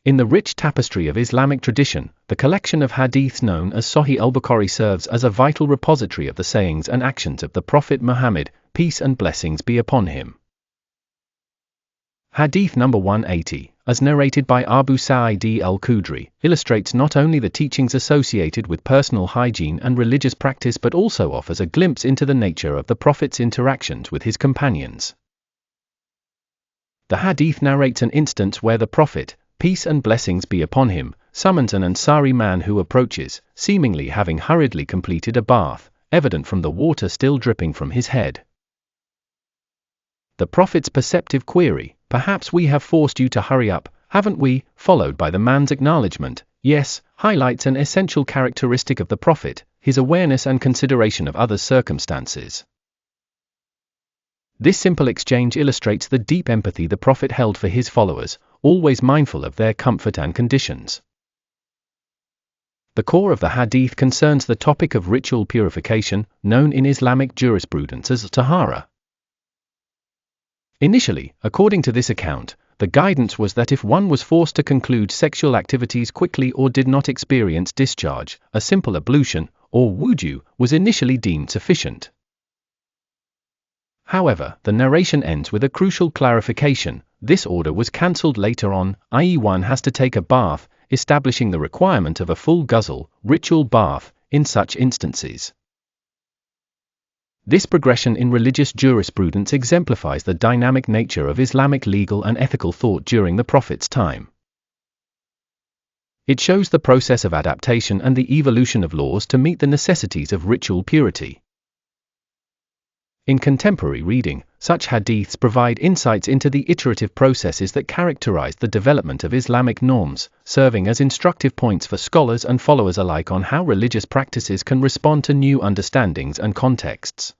In the rich tapestry of Islamic tradition, the collection of hadiths known as Sahi Al-Bukhari serves as a vital repository of the sayings and actions of the Prophet Muhammad, peace and blessings be upon him. Hadith number 180, as narrated by Abu Sa Al-Khudri, illustrates not only the teachings associated with personal hygiene and religious practice but also offers a glimpse into the nature of the Prophet's interactions with his companions. The hadith narrates an instance where the Prophet, peace and blessings be upon him, summons an Ansari man who approaches, seemingly having hurriedly completed a bath, evident from the water still dripping from his head. The Prophet's perceptive query, "Perhaps we have forced you to hurry up, haven't we?" followed by the man's acknowledgement, "Yes," highlights an essential characteristic of the Prophet, his awareness and consideration of others' circumstances. This simple exchange illustrates the deep empathy the Prophet held for his followers, always mindful of their comfort and conditions. The core of the hadith concerns the topic of ritual purification, known in Islamic jurisprudence as tahara. Initially, according to this account, the guidance was that if one was forced to conclude sexual activities quickly or did not experience discharge, a simple ablution, or wudu, was initially deemed sufficient. However, the narration ends with a crucial clarification: this order was cancelled later on, i.e. one has to take a bath, establishing the requirement of a full ghusl, ritual bath, in such instances. This progression in religious jurisprudence exemplifies the dynamic nature of Islamic legal and ethical thought during the Prophet's time. It shows the process of adaptation and the evolution of laws to meet the necessities of ritual purity. In contemporary reading, such hadiths provide insights into the iterative processes that characterize the development of Islamic norms, serving as instructive points for scholars and followers alike on how religious practices can respond to new understandings and contexts.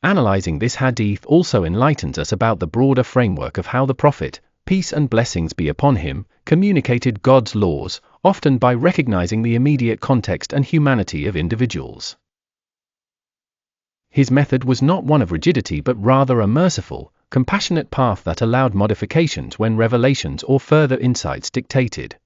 Analyzing this hadith also enlightens us about the broader framework of how the Prophet, peace and blessings be upon him, communicated God's laws, often by recognizing the immediate context and humanity of individuals. His method was not one of rigidity but rather a merciful, compassionate path that allowed modifications when revelations or further insights dictated.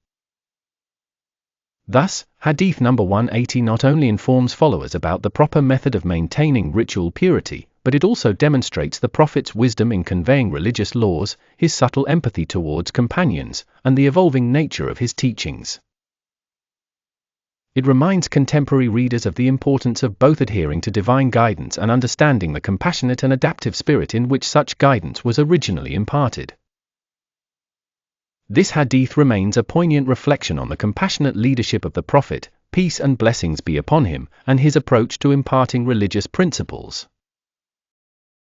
Thus, Hadith number 180 not only informs followers about the proper method of maintaining ritual purity, but it also demonstrates the Prophet's wisdom in conveying religious laws, his subtle empathy towards companions, and the evolving nature of his teachings. It reminds contemporary readers of the importance of both adhering to divine guidance and understanding the compassionate and adaptive spirit in which such guidance was originally imparted. This hadith remains a poignant reflection on the compassionate leadership of the Prophet, peace and blessings be upon him, and his approach to imparting religious principles.